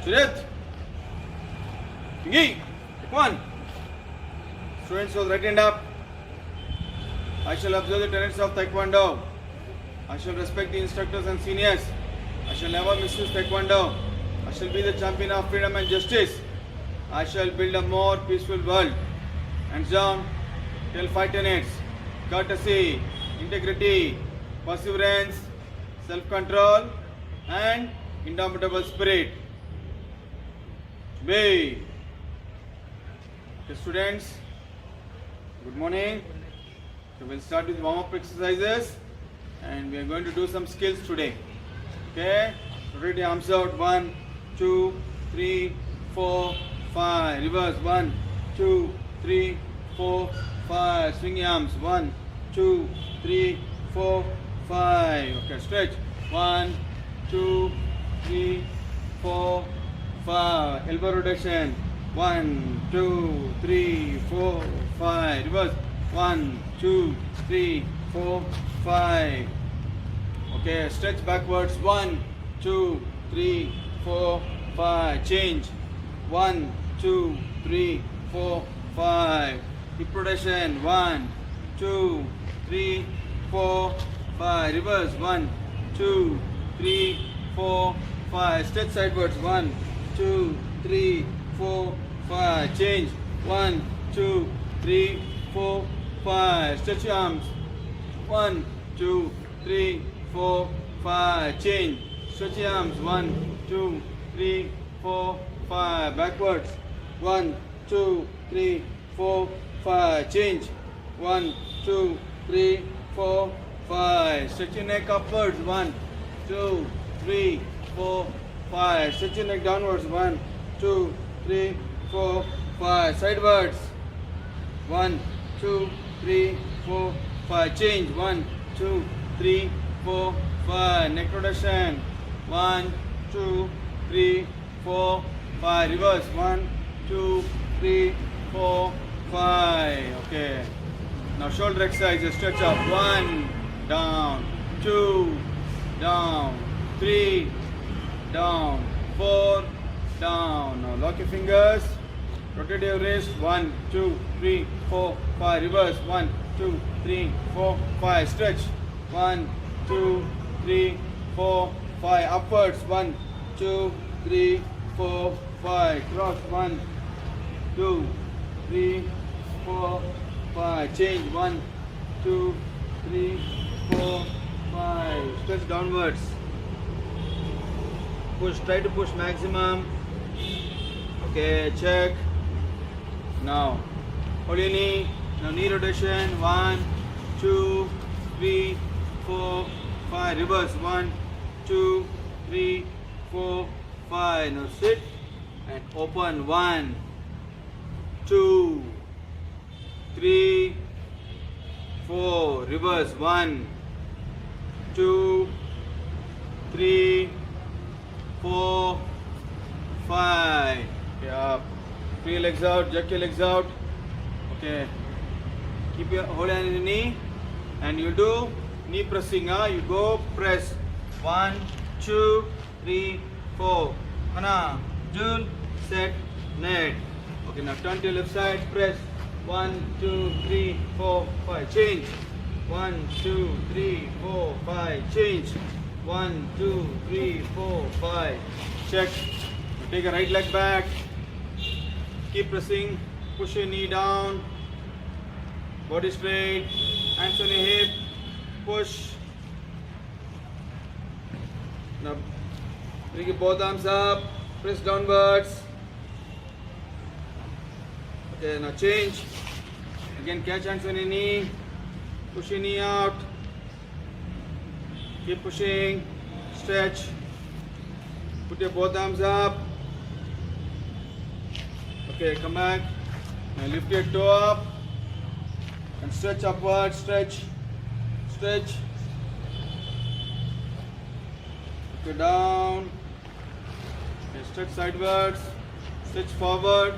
Sujit. Pingy. Take one. Students with right hand up. I shall observe the tenets of Taekwondo. I shall respect the instructors and seniors. I shall never misuse Taekwondo. I shall be the champion of freedom and justice. I shall build a more peaceful world. Hands down. Tell 5 tenets. Courtesy, integrity, perseverance, self-control, and indomitable spirit. Be. Okay, students. Good morning. So we'll start with warm-up exercises, and we are going to do some skills today. Okay. Rotate your arms out. 1, 2, 3, 4, 5. Reverse. 1, 2, 3, 4, 5. Swing your arms. 1, 2, 3, 4, 5. Okay. Stretch. 1, 2, 3, 4, 5. Elbow rotation. 1, 2, 3, 4, 5. Reverse. 1, 2, 3, 4, 5. Okay. Stretch backwards. 1, 2, 3, 4, 5. Change. 1, 2, 3, 4, 5. Hip rotation. 1, 2, 3, 4, 5. Reverse. 1, 2, 3, 4, 5. Stretch sidewards. 1, 2, 3, 4, 5. Change. 1, 2, 3, 4, 5. Stretch your arms. 1, 2, 3, 4, 5. Change. Stretch your arms. 1, 2, 3, 4, 5. Backwards. 1, 2, 3, 4, 5. Change. 1, 2, 3, 4, 5. Stretch your neck upwards. 1, 2, 3, 4, 5. Stretch your neck downwards. 1, 2, 3, 4, 5. Sidewards. 1, 2, 3, 4, 5. Change. 1, 2, 3, 4, 5. Neck rotation. 1, 2, 3, 4, 5. Reverse. 1, 2, 3, 4, 5. Okay. Now shoulder exercise. Stretch up. 1, down. 2, down. 3, down. 4, down. Now lock your fingers. Rotate your wrist. 1, 2, 3, 4, 5. Reverse. 1, 2, 3, 4, 5. Stretch. 1, 2, 3, 4, 5. Upwards. 1, 2, 3, 4, 5. Cross. 1, 2, 3, 4, 5. Change. 1, 2, 3, 4, 5. Stretch downwards. Push. Try to push maximum. Okay. Check. Now hold your knee. Now knee rotation. 1, 2, 3, 4, 5. Reverse. 1, 2, 3, 4, 5. Now sit and open. 1, 2, 3, 4. Reverse. 1, 2, 3, 4, 5. Okay, up. Free your legs out. Jerk your legs out. Okay. Keep your hold on your knee, and you do knee pressing. You go press. 1, 2, 3, 4. Hana, Jul, set, net. Okay, now turn to your left side. Press. 1, 2, 3, 4, 5. Change. 1, 2, 3, 4, 5. Change. 1, 2, 3, 4, 5. Check. Take a right leg back. Keep pressing. Push your knee down. Body straight. Hands on your hip. Push. Now bring your both arms up. Press downwards. Okay, now change. Again, catch hands on your knee. Push your knee out. Keep pushing. Stretch. Put your both arms up. Okay, come back. Now lift your toe up and stretch upward. Stretch. Stretch. Okay, down. Okay, stretch sidewards. Stretch forward.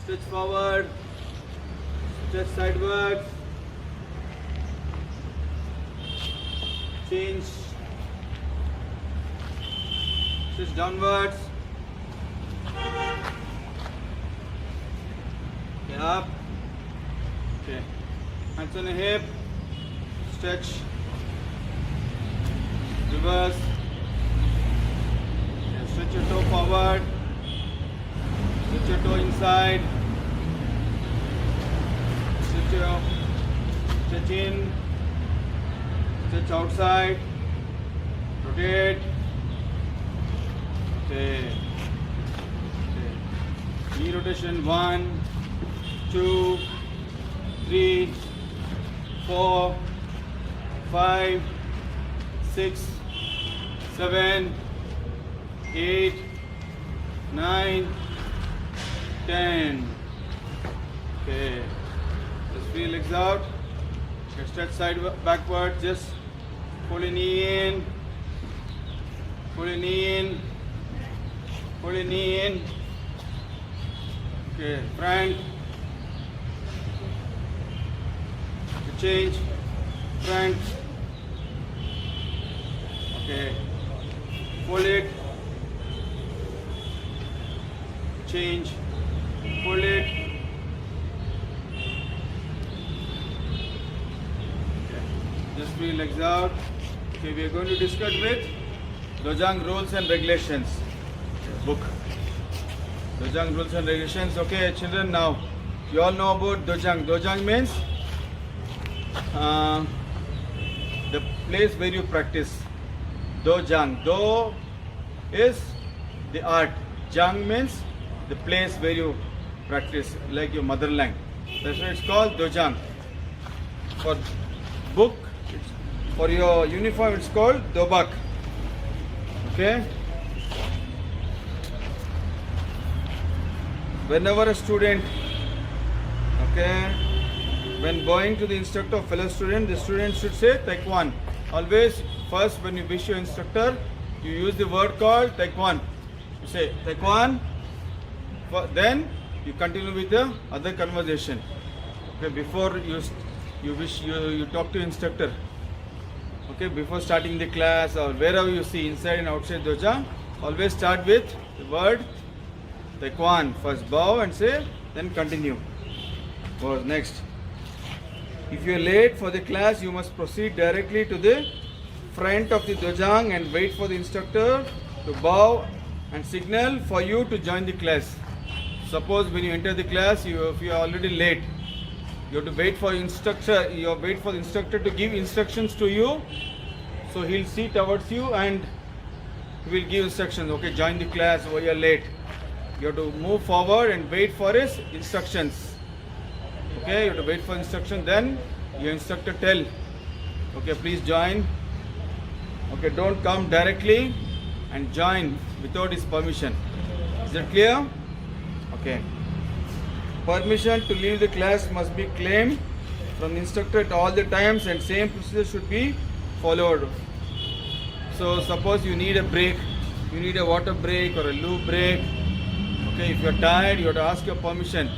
Stretch forward. Stretch sidewards. Change. Stretch downwards. up. Okay, hands on the hip, stretch, reverse. Okay, stretch your toe forward, stretch your toe inside, stretch in, stretch outside, rotate. Okay. Knee rotation 1, 2, 3, 4, 5, 6, 7, 8, 9, 10. Okay. Just free legs out. Okay, stretch side backward. Just pull your knee in. Pull your knee in. Pull your knee in. Okay, front. Change. Front. Okay. Pull it. Change. Pull it. Okay. Just free legs out. Okay, we are going to discuss with Dojang rules and regulations. Book. Dojang rules and regulations. Okay, children, now you all know about Dojang. Dojang means the place where you practice. Dojang. Do is the art. Jang means the place where you practice, like your motherland. That's why it's called Dojang. For book, for your uniform, it's called Dobak. Okay. Whenever a student, okay, when going to the instructor, fellow student, the student should say Taekwan. Always, first when you wish your instructor, you use the word called Taekwan. You say Taekwan, then you continue with the other conversation. Okay, before you talk to instructor. Okay, before starting the class or wherever you see inside and outside Dojang, always start with the word Taekwan. First bow and say, then continue. Pause. Next. If you are late for the class, you must proceed directly to the front of the Dojang and wait for the instructor to bow and signal for you to join the class. Suppose when you enter the class, if you are already late, you have to wait for instructor. You have to wait for the instructor to give instructions to you. So he'll see towards you and he will give instructions. Okay, join the class. Or you are late. You have to move forward and wait for his instructions. Okay, you have to wait for instruction. Then your instructor tell, okay, please join. Okay, don't come directly and join without his permission. Is that clear? Okay. Permission to leave the class must be claimed from the instructor at all the times, and same procedure should be followed. So suppose you need a break, you need a water break or a loo break. Okay, if you are tired, you have to ask your permission.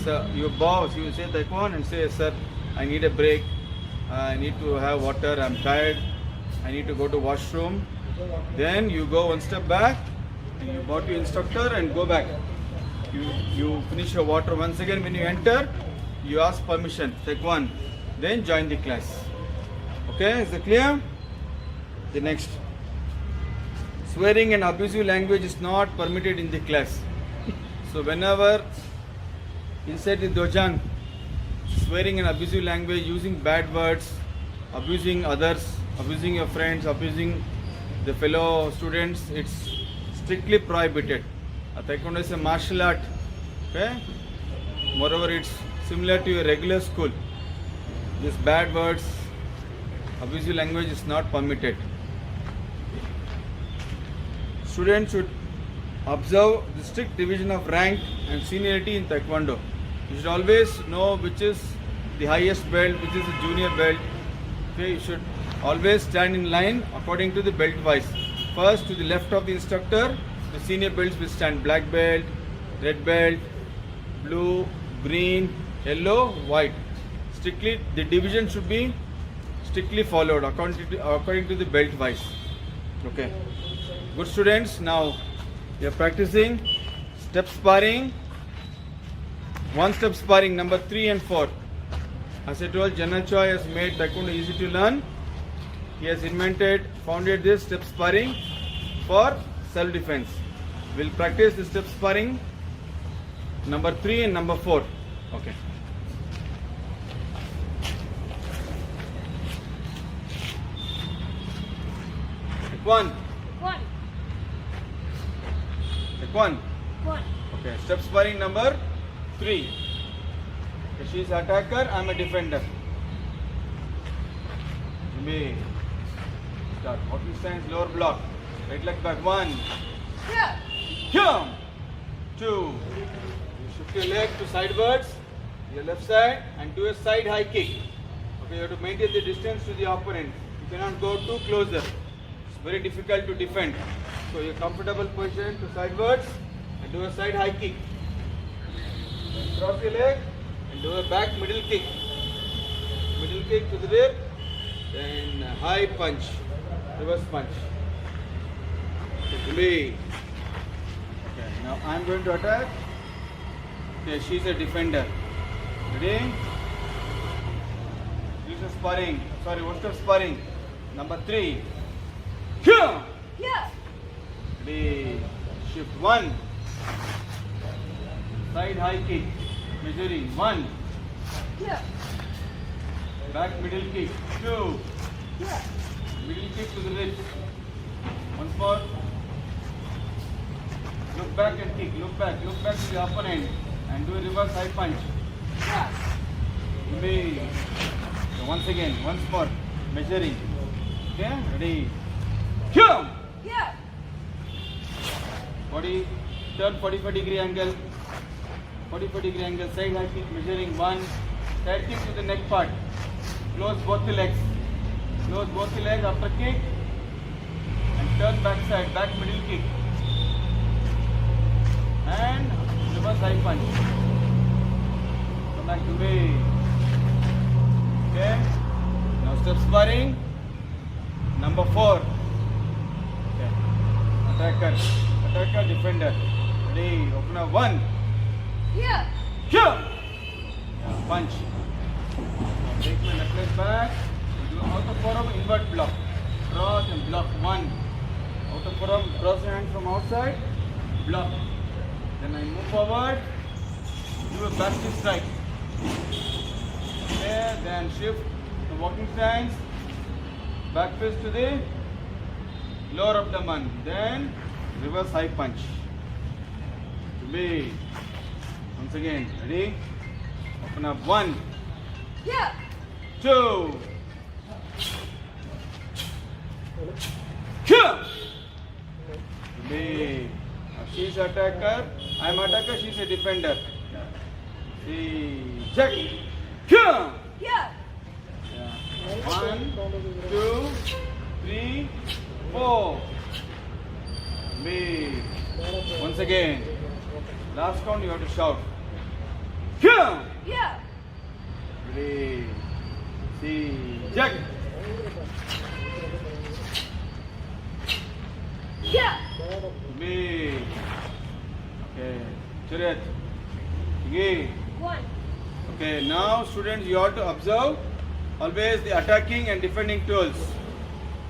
So your boss, you say Taekwan and say, sir, I need a break. I need to have water. I'm tired. I need to go to washroom. Then you go one step back and you bow to your instructor and go back. You finish your water once again. When you enter, you ask permission. Taekwan. Then join the class. Okay, is it clear? The next. Swearing and abusive language is not permitted in the class. So whenever inside the Dojang, swearing and abusive language, using bad words, abusing others, abusing your friends, abusing the fellow students, it's strictly prohibited. Taekwondo is a martial art. Okay? Moreover, it's similar to a regular school. These bad words, abusive language is not permitted. Students should observe the strict division of rank and seniority in Taekwondo. You should always know which is the highest belt, which is the junior belt. Okay, you should always stand in line according to the belt wise. First, to the left of the instructor, the senior belts will stand black belt, red belt, blue, green, yellow, white. Strictly, the division should be strictly followed according to the belt wise. Okay. Good students, now you are practicing step sparring one step sparring number 3 and 4. As I told, Janal Choi has made Taekwondo easy to learn. He has founded this step sparring for self-defense. We'll practice the step sparring number 3 and number 4. Okay. Take one. One. Take one. One. Okay. Step sparring number 3. Okay, she is attacker, I am a defender. Me. Start. Walking stance, lower block. Right leg back. 1. Here. Here. 2. You shift your leg to sidewards, your left side, and do a side high kick. Okay, you have to maintain the distance to the opponent. You cannot go too closer. It's very difficult to defend. So your comfortable position to sidewards and do a side high kick. Cross your leg and do a back middle kick. Middle kick to the rib, then high punch, reverse punch. Okay, now I am going to attack. Okay, she is a defender. Ready? Use a sparring. Sorry, what's the sparring? Number 3. Here. Here. Ready? Shift 1. Side high kick. Measuring 1. Here. Back middle kick. 2. Here. Middle kick to the ribs. Once more. Look back and kick. Look back to the opponent and do a reverse high punch. Here. Ready. So once again, once more. Measuring. Okay, ready. Here. Here. Body turn 45-degree angle. 45-degree angle. Side high kick. Measuring 1. Side kick to the neck part. Close both the legs. Close both the legs after kick. And turn back side. Back middle kick. And reverse high punch. Come back to me. Okay. Now step sparring. Number 4. Okay. Attacker, defender. Ready. Open up. 1. Here. Here. Yeah, punch. Now take my left leg back. Do outer forearm invert block. Cross and block. 1. Outer forearm, cross your hand from outside. Block. Then I move forward, do a back fist strike. Okay, then shift to walking stance, back fist to the lower abdomen, then reverse high punch. To be. Once again, ready? Open up. 1, Here. 2, here. To be. She is attacker, I am attacker, she is a defender. See, check. Here. Here. Yeah. 1, 2, 3, 4. Me. Once again. Last count you have to shout. Here. Here. Ready. See, check. Here. Me. Okay. Chariot. Again. 1. Okay, now students, you have to observe always the attacking and defending tools.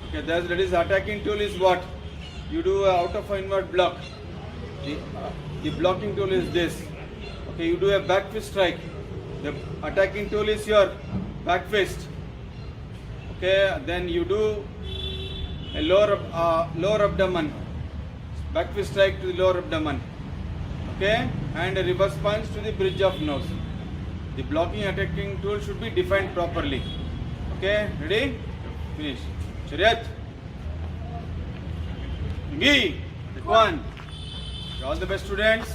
Okay, that is attacking tool is what? You do a out of invert block. The blocking tool is this. Okay, you do a back fist strike. The attacking tool is your back fist. Okay, then you do a lower abdomen. Back fist strike to the lower abdomen. Okay, and a reverse punch to the bridge of nose. The blocking attacking tool should be defined properly. Okay, ready? Finish. Chariot. Gi. Take 1. All the best, students.